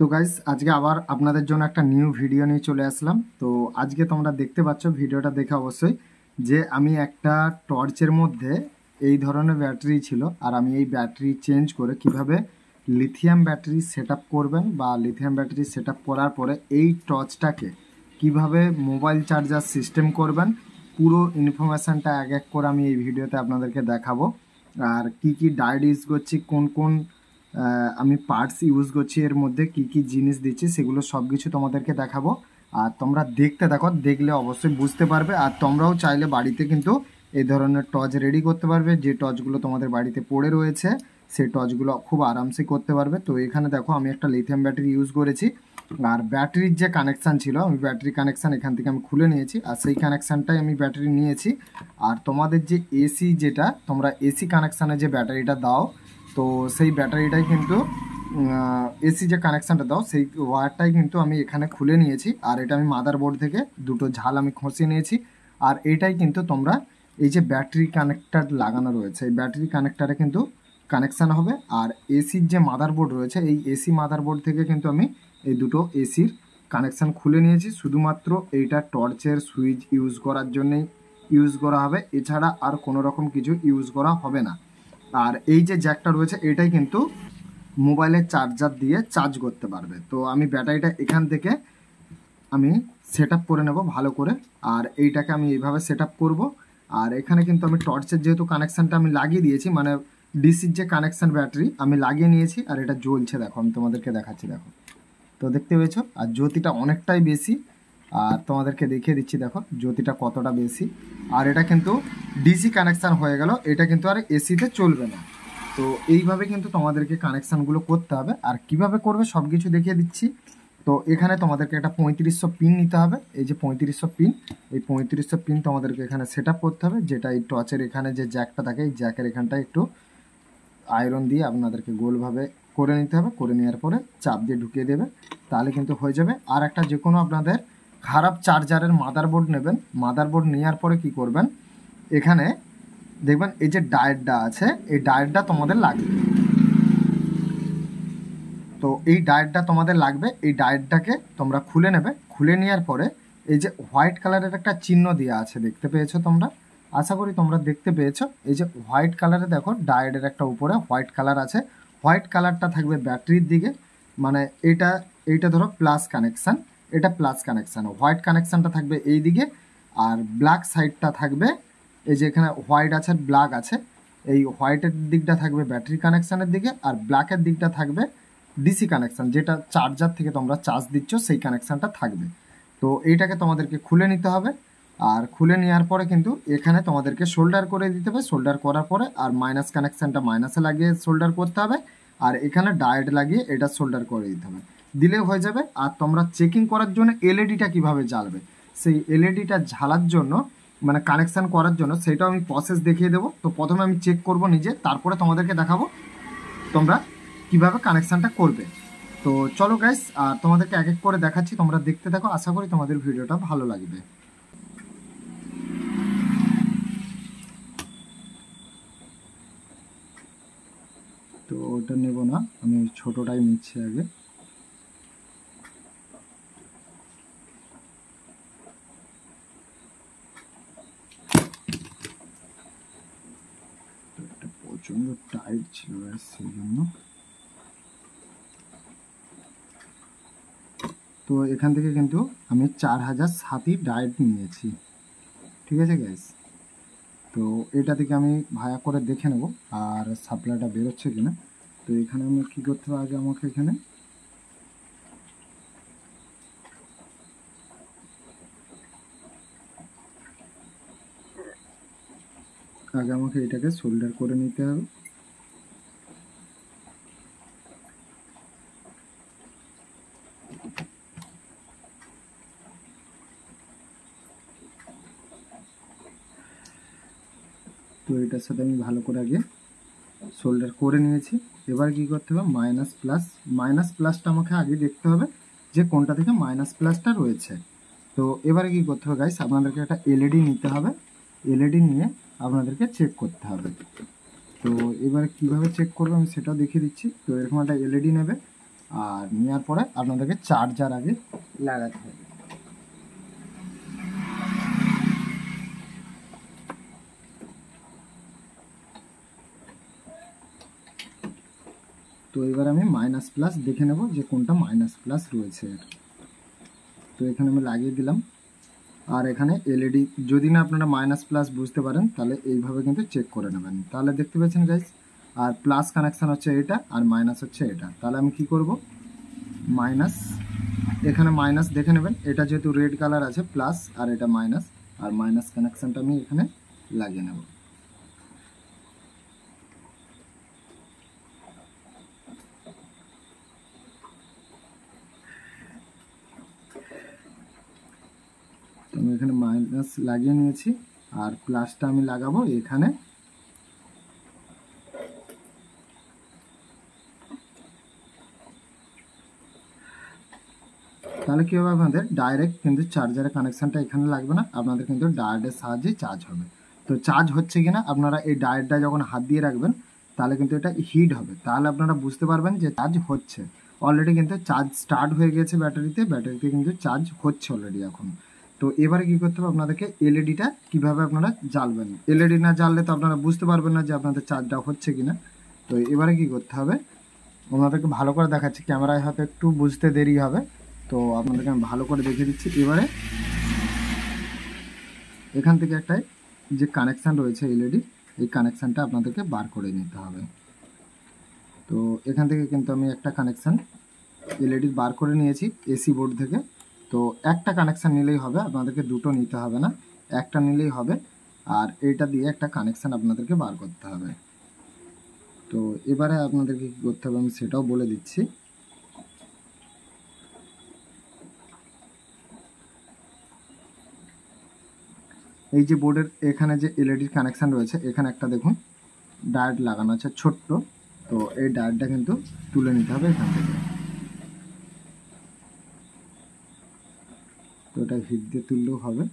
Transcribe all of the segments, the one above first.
তো গাইস আজকে আবার আপনাদের জন্য একটা নিউ ভিডিও নিয়ে চলে আসলাম। তো আজকে তোমরা দেখতে পাচ্ছ, ভিডিওটা দেখে অবশ্যই, যে আমি একটা টর্চের মধ্যে এই ধরনের ব্যাটারি ছিল, আর আমি এই ব্যাটারি চেঞ্জ করে কিভাবে লিথিয়াম ব্যাটারি সেট আপ করবেন, বা লিথিয়াম ব্যাটারি সেট আপ করার পরে এই টর্চটাকে কিভাবে মোবাইল চার্জার সিস্টেম করবেন, পুরো ইনফরমেশানটা এক এক করে আমি এই ভিডিওতে আপনাদেরকে দেখাবো। আর কি কি ডায়োড ইউজ করছি, কোন কোন আমি পার্টস ইউজ করছি, এর মধ্যে কি কি জিনিস দিচ্ছি, সেগুলো সব কিছু তোমাদেরকে দেখাবো। আর তোমরা দেখতে থাকো, দেখলে অবশ্যই বুঝতে পারবে। আর তোমরাও চাইলে বাড়িতে কিন্তু এই ধরনের টর্চ রেডি করতে পারবে। যে টর্চগুলো তোমাদের বাড়িতে পড়ে রয়েছে সেই টর্চগুলো খুব আরামসে করতে পারবে। তো এখানে দেখো আমি একটা লিথিয়াম ব্যাটারি ইউজ করেছি, আর ব্যাটারির যে কানেকশান ছিল, আমি ব্যাটারি কানেকশান এখান থেকে আমি খুলে নিয়েছি, আর সেই কানেকশানটাই আমি ব্যাটারি নিয়েছি। আর তোমাদের যে এসি, যেটা তোমরা এসি কানেকশানে যে ব্যাটারিটা দাও, তো সেই ব্যাটারিটাই কিন্তু এসি যে কানেকশানটা দাও সেই ওয়্যারটাই কিন্তু আমি এখানে খুলে নিয়েছি। আর এটা আমি মাদারবোর্ড থেকে দুটো ঝাল আমি খসিয়ে নিয়েছি। আর এটাই কিন্তু তোমরা এই যে ব্যাটারি কানেক্টার লাগানো রয়েছে, এই ব্যাটারি কানেক্টারে কিন্তু কানেকশান হবে। আর এসির যে মাদারবোর্ড রয়েছে, এই এসি মাদারবোর্ড থেকে কিন্তু আমি এই দুটো এসির কানেকশান খুলে নিয়েছি। শুধুমাত্র এইটা টর্চের সুইচ ইউজ করার জন্যেই ইউজ করা হবে, এছাড়া আর কোনো রকম কিছু ইউজ করা হবে না। আর এই যে জ্যাকটা রয়েছে, এটাই কিন্তু মোবাইলের চার্জার দিয়ে চার্জ করতে পারবে। তো আমি ব্যাটারিটা এখান থেকে আমি সেট আপ করে নেব ভালো করে। আর এইটাকে আমি এইভাবে সেট আপ করবো। আর এখানে কিন্তু আমি টর্চের যেহেতু কানেকশানটা আমি লাগিয়ে দিয়েছি, মানে ডিসির যে কানেকশান ব্যাটারি আমি লাগিয়ে নিয়েছি, আর এটা জ্বলছে, দেখো আমি তোমাদেরকে দেখাচ্ছি, দেখো। তো দেখতে পেয়েছো, আর জ্যোতিটা অনেকটাই বেশি। আর তোমাদেরকে দেখিয়ে দিচ্ছি, দেখো জ্যোতিটা কতটা বেশি। আর এটা কিন্তু ডিসি কানেকশান হয়ে গেল, এটা কিন্তু আর এসিতে চলবে না। তো এইভাবে কিন্তু তোমাদেরকে কানেকশানগুলো করতে হবে। আর কিভাবে করবে সব কিছু দেখিয়ে দিচ্ছি। তো এখানে তোমাদেরকে একটা 3500 পিন নিতে হবে, এই যে 3500 পিন, এই 3500 পিন তোমাদেরকে এখানে সেট আপ করতে হবে। যেটা এই টর্চের এখানে যে জ্যাকটা থাকে, এই জ্যাকের এখানটা একটু আয়রন দিয়ে আপনাদেরকে গোলভাবে করে নিতে হবে। করে নেওয়ার পরে চাপ দিয়ে ঢুকিয়ে দেবে, তাহলে কিন্তু হয়ে যাবে। আর একটা যে কোনো আপনাদের খারাপ চার্জারের মাদারবোর্ড নেবেন। মাদারবোর্ড নেওয়ার পরে কি করবেন, এখানে দেখবেন এই যে ডায়োডটা আছে, এই ডায়োডটা তোমাদের লাগবে। তো এই ডায়োডটা তোমাদের লাগবে, এই ডায়োডটাকে তোমরা খুলে নেবে। খুলে নেওয়ার পরে এই যে হোয়াইট কালারের একটা চিহ্ন দেওয়া আছে, দেখতে পেয়েছো তোমরা? আশা করি তোমরা দেখতে পেয়েছো। এই যে হোয়াইট কালারে দেখো, ডায়োডের একটা উপরে হোয়াইট কালার আছে, হোয়াইট কালারটা থাকবে ব্যাটারির দিকে। মানে এইটা ধরো প্লাস কানেকশান, এটা প্লাস কানেকশান, হোয়াইট কানেকশানটা থাকবে এই দিকে। আর ব্ল্যাক সাইডটা থাকবে, এই যে এখানে হোয়াইট আছে ব্ল্যাক আছে, এই হোয়াইটের দিকটা থাকবে ব্যাটারি কানেকশানের দিকে, আর ব্ল্যাকের দিকটা থাকবে ডিসি কানেকশান, যেটা চার্জার থেকে তোমরা চার্জ দিচ্ছ সেই কানেকশানটা থাকবে। তো এইটাকে তোমাদেরকে খুলে নিতে হবে। আর খুলে নেওয়ার পরে কিন্তু এখানে তোমাদেরকে শোল্ডার করে দিতে হবে। শোল্ডার করার পরে আর মাইনাস কানেকশানটা মাইনাসে লাগিয়ে শোল্ডার করতে হবে, আর এখানে ডায়োড লাগিয়ে এটা শোল্ডার করে দিতে হবে, দিলেও হয়ে যাবে। আর তোমরা চেকিং করার জন্য এলইডিটা কিভাবে জ্বালবে, সেই এলইডিটা ঝালার জন্য, মানে কানেকশান করার জন্য, সেটাও আমি প্রসেস দেখিয়ে দেবো। তো প্রথমে আমি চেক করব নিজে, তারপরে তোমাদেরকে দেখাবো তোমরা কিভাবে কানেকশানটা করবে। তো চলো গাইস, আর তোমাদেরকে এক এক করে দেখাচ্ছি, তোমরা দেখতে থাকো। আশা করি তোমাদের ভিডিওটা ভালো লাগবে। তো ওটা নেব না, আমি ছোটটাই নিচ্ছি আগে। এটা প্রচন্ড টাইট ছিল সেই জন্য। তো এখান থেকে কিন্তু আমি 4007 ডায়েট নিয়েছি, ঠিক আছে গ্যাস। তো এটা থেকে আমি ভায়া করে দেখে নেব আর সাপ্লাইটা বেরোচ্ছে কিনা। তো এখানে আমি কী করতে হবে, আগে আমাকে এখানে এটাকে সোল্ডার করে নিতে হবে। তো এটার সাথে আমি ভালো করে আগে সোল্ডার করে নিয়েছি। এবার কি করতে হবে, মাইনাস প্লাসটা আমাকে আগে দেখতে হবে যে কোনটা থেকে মাইনাস প্লাসটা রয়েছে। তো এবারে কি করতে হবে গাইস, আপনাদেরকে একটা এলইডি নিতে হবে। এলইডি নিয়ে আপনাদেরকে চেক করতে হবে। তো এবারে কিভাবে চেক করবে আমি সেটাও দেখিয়ে দিচ্ছি। তো এরকম একটা এলইডি নেবে, আর নেওয়ার পরে আপনাদেরকে চার্জার আগে লাগাতে হবে। তো এবার আমি মাইনাস প্লাস দেখে নেব যে কোনটা মাইনাস প্লাস রয়েছে। তো এখানে আমি লাগিয়ে দিলাম। আর এখানে এলইডি যদি না আপনারা মাইনাস প্লাস বুঝতে পারেন তাহলে এইভাবে কিন্তু চেক করে নেবেন, তাহলে দেখতে পাচ্ছেন গাইস। আর প্লাস কানেকশান হচ্ছে এটা আর মাইনাস হচ্ছে এটা। তাহলে আমি কি করব, মাইনাস, এখানে মাইনাস দেখে নেবেন, এটা যেহেতু রেড কালার আছে প্লাস আর এটা মাইনাস, আর মাইনাস কানেকশানটা আমি এখানে লাগিয়ে নেব। আমি এখানে মাইনাস লাগিয়ে নিয়েছি আর প্লাসটা আমি লাগাবো এখানে। তাহলে কী হবে, আপনাদের ডাইরেক্ট কিন্তু চার্জারের কানেকশানটা এখানে লাগবে না, আপনাদের কিন্তু ডায়োডের সাহায্যে চার্জ হবে। তো চার্জ হচ্ছে কিনা আপনারা এই ডায়োডটা যখন হাত দিয়ে রাখবেন তাহলে কিন্তু এটা হিট হবে, তাহলে আপনারা বুঝতে পারবেন যে চার্জ হচ্ছে। অলরেডি কিন্তু চার্জ স্টার্ট হয়ে গেছে ব্যাটারিতে কিন্তু চার্জ হচ্ছে অলরেডি এখন। তো এবারে কী করতে হবে, আপনাদেরকে এলইডিটা কীভাবে আপনারা জ্বালবেন। এলইডি না জ্বাললে তো আপনারা বুঝতে পারবেন না যে আপনাদের চার্জটা হচ্ছে কিনা। তো এবারে কী করতে হবে, আপনাদেরকে ভালো করে দেখাচ্ছি, ক্যামেরায় হয়তো একটু বুঝতে দেরি হবে, তো আপনাদেরকে আমি ভালো করে দেখিয়ে দিচ্ছি। এবারে এখান থেকে একটা যে কানেকশান রয়েছে এলইডি, এই কানেকশানটা আপনাদেরকে বার করে নিতে হবে। তো এখান থেকে কিন্তু আমি একটা কানেকশান এলইডির বার করে নিয়েছি এসি বোর্ড থেকে। তো একটা কানেকশান নিলেই হবে, আপনাদেরকে দুটো নিতে হবে না, একটা নিলেই হবে। আর এইটা দিয়ে একটা কানেকশান আপনাদেরকে বার করতে হবে। তো এবারে আপনাদেরকে কী করতে হবে আমি সেটাও বলে দিচ্ছি। এই যে বোর্ডের এখানে যে এলইডির কানেকশান রয়েছে, এখানে একটা দেখুন ডায়োড লাগানো আছে ছোট্ট। তো এই ডায়োডটা কিন্তু তুলে নিতে হবে এখান থেকে। তো এটা হিট দিয়ে তুললেও হবে।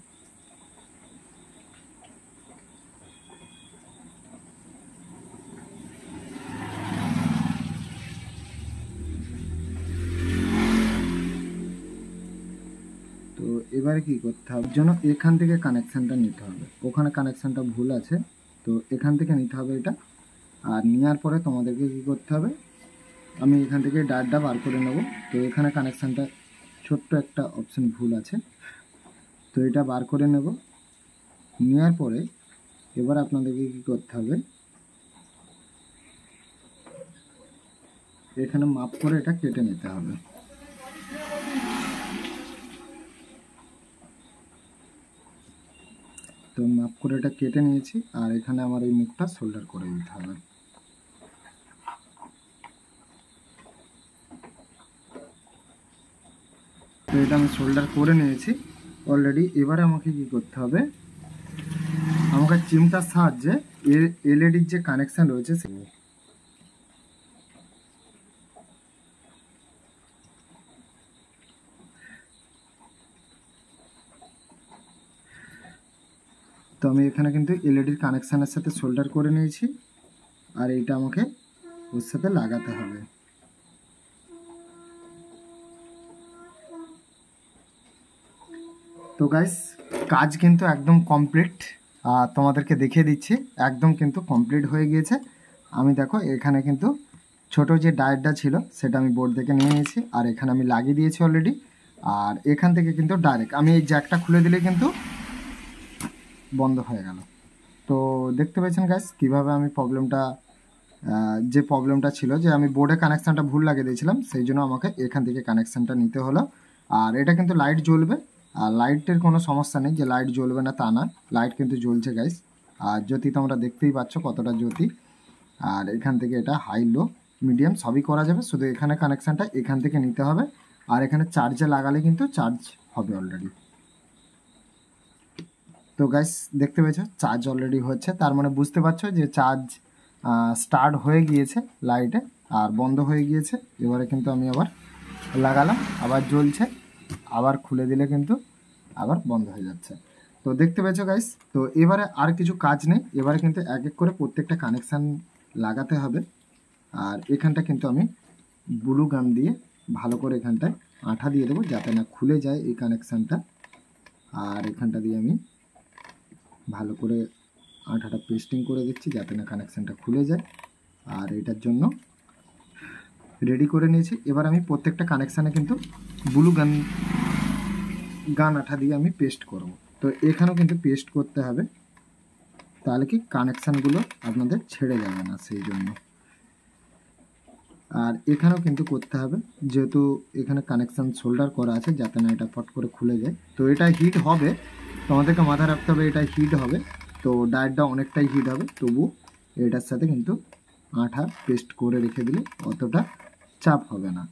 তো এবারে কি করতে হবে, জন্য এখান থেকে কানেকশানটা নিতে হবে, ওখানে কানেকশানটা ভুল আছে, তো এখান থেকে নিতে হবে এটা। আর নেওয়ার পরে তোমাদেরকে কি করতে হবে, আমি এখান থেকে ডায়োডটা বার করে নেব। তো এখানে কানেকশানটা ছোট্ট একটা অপশন ভুল আছে, তো এটা বার করে নেব। নেওয়ার পরে এবার আপনাদেরকে কি করতে হবে, এখানে মাপ করে এটা কেটে নিতে হবে। তো মাপ করে এটা কেটে নিয়েছি, আর এখানে আমার এই মুখটা সোল্ডার করে দিতে হবে। তো এটা আমি সোল্ডার করে নিয়েছি অলরেডি। এবারে আমাকে কি করতে হবে, আমাকে চিমটার সাহায্যে এলইডির যে কানেকশান রয়েছে তো আমি এখানে কিন্তু এলইডির কানেকশানের সাথে সোল্ডার করে নিয়েছি, আর এইটা আমাকে ওর সাথে লাগাতে হবে। তো গাইস কাজ কিন্তু একদম কমপ্লিট, তোমাদেরকে দেখিয়ে দিচ্ছি, একদম কিন্তু কমপ্লিট হয়ে গিয়েছে। আমি দেখো এখানে কিন্তু ছোট যে ডায়োডটা ছিল সেটা আমি বোর্ড থেকে নিয়ে নিয়েছি, আর এখানে আমি লাগিয়ে দিয়েছি অলরেডি। আর এখান থেকে কিন্তু ডাইরেক্ট আমি এই জ্যাকটা খুলে দিলে কিন্তু বন্ধ হয়ে গেল। তো দেখতে পেয়েছেন গাইস কীভাবে আমি যে প্রবলেমটা ছিল যে আমি বোর্ডে কানেকশানটা ভুল লাগিয়ে দিয়েছিলাম, সেই জন্য আমাকে এখান থেকে কানেকশানটা নিতে হলো। আর এটা কিন্তু লাইট জ্বলবে, আর লাইটের কোনো সমস্যা নেই যে লাইট জ্বলবে না তা না, লাইট কিন্তু জ্বলছে গাইস। আর জ্যোতি তোমরা দেখতেই পাচ্ছ কতটা জ্যোতি। আর এখান থেকে এটা হাই লো মিডিয়াম সবই করা যাবে, শুধু এখানে কানেকশানটা এখান থেকে নিতে হবে। আর এখানে চার্জে লাগালে কিন্তু চার্জ হবে অলরেডি। তো গাইস দেখতে পেয়েছো চার্জ অলরেডি হচ্ছে, তার মানে বুঝতে পারছো যে চার্জ স্টার্ট হয়ে গিয়েছে লাইটে আর বন্ধ হয়ে গিয়েছে। এবারে কিন্তু আমি আবার লাগালাম, আবার জ্বলছে, আবার খুলে দিলে কিন্তু আবার বন্ধ হয়ে যাচ্ছে। তো দেখতে পেয়েছো গাইস। তো এবারে আর কিছু কাজ নেই, এবারে কিন্তু এক এক করে প্রত্যেকটা কানেকশান লাগাতে হবে। আর এখানটা কিন্তু আমি ব্লু গান দিয়ে ভালো করে এখানটায় আঠা দিয়ে দেবো যাতে না খুলে যায় এই কানেকশানটা। আর এখানটা দিয়ে আমি ভালো করে আঠাটা পেস্টিং করে দিচ্ছি যাতে না কানেকশানটা খুলে যায়। আর এটার জন্য রেডি করে নিয়েছি। এবার আমি প্রত্যেকটা কানেকশানে কিন্তু ব্লু গান আঠা দিয়ে আমি পেস্ট করব। তো এখানেও কিন্তু পেস্ট করতে হবে, তাহলে কি কানেকশানগুলো আপনাদের ছেড়ে যাবে না, সেই জন্য। আর এখানেও কিন্তু করতে হবে, যেহেতু এখানে কানেকশান শোল্ডার করা আছে যাতে না এটা ফট করে খুলে যায়। তো এটা হিট হবে, তোমাদেরকে মাথায় রাখতে হবে এটা হিট হবে। তো ডায়েটটা অনেকটাই হিট হবে, তবু এটার সাথে কিন্তু আঠা পেস্ট করে রেখে দিলে অতটা চাপ হবে না।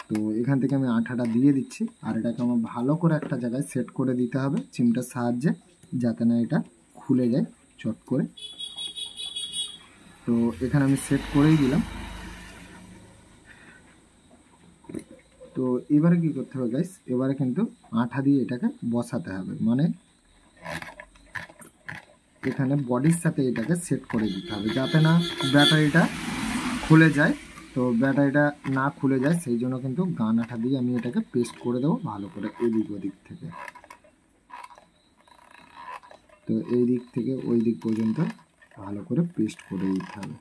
তো এখান থেকে আমি আঠাটা দিয়ে দিচ্ছি, আর এটাকে আমার ভালো করে একটা জায়গায় সেট করে দিতে হবে চিমটার সাহায্যে, যাতে না এটা খুলে যায় চট করে। তো এখানে আমি সেট করেই দিলাম। তো এবারে কি করতে হবে গাইস, এবারে কিন্তু আঠা দিয়ে এটাকে বসাতে হবে, মানে এখানে বডির সাথে এটাকে সেট করে দিতে হবে যাতে না ব্যাটারিটা খুলে যায়। তো ব্যাটারিটা না খুলে যায় সেই জন্য কিন্তু গান আঠা দিয়ে আমি এটাকে পেস্ট করে দেবো ভালো করে এদিক ওদিক থেকে। তো এই দিক থেকে ওই দিক পর্যন্ত ভালো করে পেস্ট করে দিতে হবে।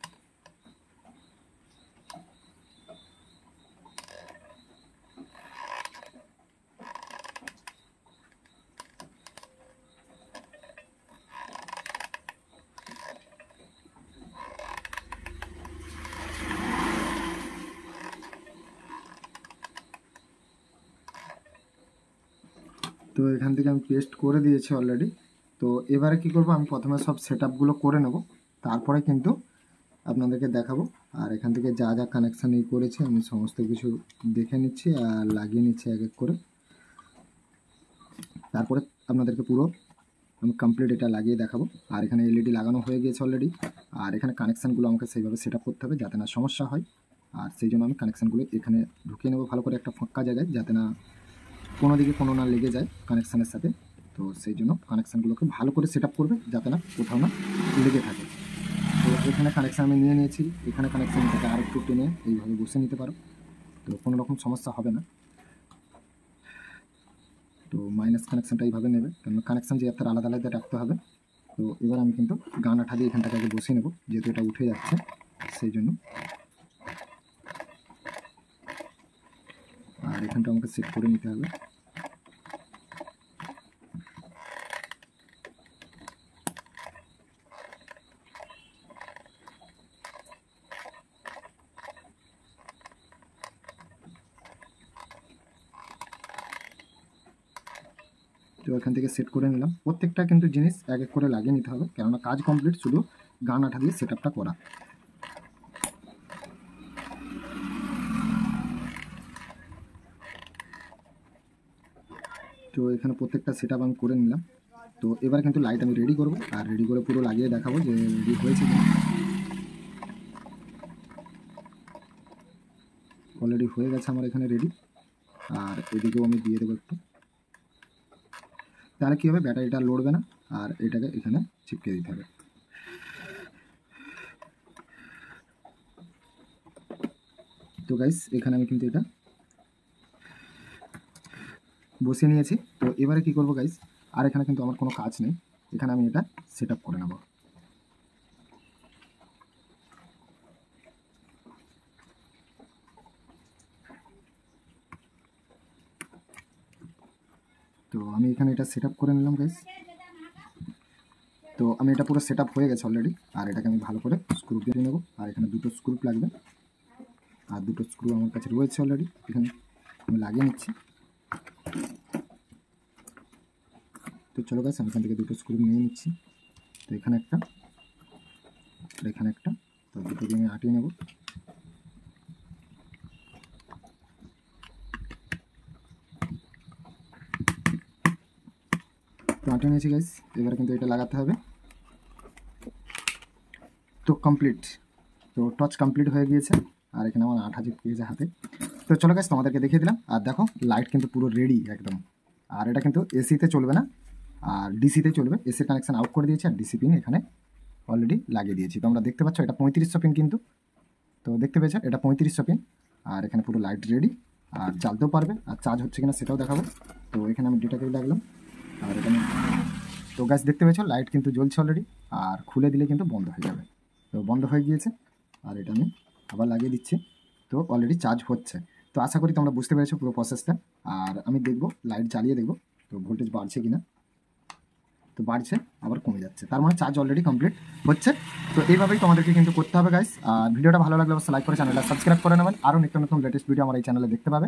তো এখান থেকে আমি পেস্ট করে দিয়েছি অলরেডি। তো এবারে কি করব, আমি প্রথমে সব সেটআপগুলো করে নেব, তারপরে কিন্তু আপনাদেরকে দেখাবো। আর এখান থেকে যা যা কানেকশান করেছি আমি সমস্ত কিছু দেখে নিচ্ছি আর লাগিয়ে নিচ্ছি এক এক করে। তারপরে আপনাদেরকে পুরো আমি কমপ্লিট এটা লাগিয়ে দেখাবো। আর এখানে এলইডি লাগানো হয়ে গিয়েছে অলরেডি। আর এখানে কানেকশানগুলো আমাকে সেইভাবে সেট আপ করতে হবে যাতে না সমস্যা হয়। আর সেই জন্য আমি কানেকশানগুলো এখানে ঢুকিয়ে নেবো ভালো করে একটা ফাঁকা জায়গায়, যাতে না কোনো দিকে কোনো না লেগে যায় কানেকশানের সাথে। তো সেই জন্য কানেকশানগুলোকে ভালো করে সেট আপ করবে যাতে না কোথাও না লেগে থাকে। তো এখানে কানেকশান আমি নিয়ে নিয়েছি, এখানে কানেকশান থেকে আর একটু টেনে এইভাবে বসে নিতে পারো, তো কোনো রকম সমস্যা হবে না। তো মাইনাস কানেকশানটা এইভাবে নেবে, কারণ কানেকশান যে একটা আলাদা আলাদা রাখতে হবে। তো এবার আমি কিন্তু গান আঠা দিয়ে এখানটাকে আগে বসিয়ে নেবো, যেহেতু এটা উঠে যাচ্ছে সেই জন্য। আর এখানটা আমাকে সেট করে নিতে হবে। তো এখান থেকে সেট করে নিলাম। প্রত্যেকটা কিন্তু জিনিস এক এক করে লাগিয়ে নিতে হবে, কেননা কাজ কমপ্লিট, শুধু গান আঠা দিয়ে সেট আপটা করা। তো এখানে প্রত্যেকটা সেট আপ আমি করে নিলাম। তো এবার কিন্তু লাইট আমি রেডি করব, আর রেডি করে পুরো লাগিয়ে দেখাবো যে রেডি হয়েছে কিনা। অলরেডি হয়ে গেছে আমার এখানে রেডি। আর এদিকেও আমি দিয়ে দেবো একটু, তাহলে কী হবে ব্যাটারিটা লড়বে না। আর এটাকে এখানে চিপকে দিতে হবে। তো গাইস এখানে আমি কিন্তু এটা বসিয়ে নিয়েছি। তো এবারে কি করব গাইস, আর এখানে কিন্তু আমার কোনো কাজ নেই, এখানে আমি এটা সেট আপ করে নেব। তো আমি এখানে এটা সেট আপ করে নিলাম গাইস। তো আমি এটা পুরো সেট আপ হয়ে গেছে অলরেডি। আর এটাকে আমি ভালো করে স্ক্রু দিয়ে নেব। আর এখানে দুটো স্ক্রু লাগবে, আর দুটো স্ক্রু আমার কাছে রয়েছে অলরেডি, এখানে আমি লাগিয়ে নিচ্ছি। তো চলো গাইস আমি এখান থেকে দুটো স্ক্রু নিয়ে নিচ্ছি। তো এখানে একটা, এখানে একটা, তো দুটো দিয়ে আমি আটিয়ে নেব। তো আটিয়ে নিয়েছি গাইস, এবারে কিন্তু এটা লাগাতে হবে। তো কমপ্লিট, তো টচ কমপ্লিট হয়ে গিয়েছে। আর এখানে আমার আঠা চিপকে গেছে হাতে। তো চলো গাইস তোমাদেরকে দেখিয়ে দিলাম। আর দেখো লাইট কিন্তু পুরো রেডি একদম। আর এটা কিন্তু এসিতে চলবে না, আর ডিসিতে চলবে। এসির কানেকশান আউট করে দিয়েছি, আর ডিসি পিন এখানে অলরেডি লাগিয়ে দিয়েছি। তোমরা দেখতে পাচ্ছ এটা 3500 পিন কিন্তু। তো দেখতে পেয়েছো এটা 3500 পিন। আর এখানে পুরো লাইট রেডি। আর জ্বালতেও পারবে, আর চার্জ হচ্ছে কিনা সেটাও দেখাবো। তো এখানে আমি ডেটা কেবল রাখলাম, আর এখানে তো গাছ দেখতে পেয়েছো লাইট কিন্তু জ্বলছে অলরেডি, আর খুলে দিলে কিন্তু বন্ধ হয়ে যাবে। তো বন্ধ হয়ে গিয়েছে, আর এটা আমি আবার লাগিয়ে দিচ্ছি। তো অলরেডি চার্জ হচ্ছে। তো আশা করি তোমরা বুঝতে পেরেছো পুরো প্রসেসটা। আর আমি দেখব, লাইট জ্বালিয়ে দেখব তো ভোল্টেজ বাড়ছে কিনা। তো বাড়ছে, আবার কমে যাচ্ছে, তার মানে চার্জ অলরেডি কমপ্লিট হচ্ছে। তো এইভাবেই তোমাদেরকে কিন্তু করতে হবে গাইস। আর ভিডিওটা ভালো লাগলে অবশ্যই লাইক করে চ্যানেলটা সাবস্ক্রাইব করে নেবেন, আরও নিত্য নতুন লেটেস্ট ভিডিও আমার এই চ্যানেলে দেখতে পাবে।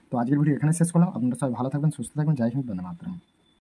তো আজকের ভিডিও এখানে শেষ করলাম। আপনারা সবাই ভালো থাকবেন, সুস্থ থাকবেন, জয় হিন্দ, বন্দে মাতরম।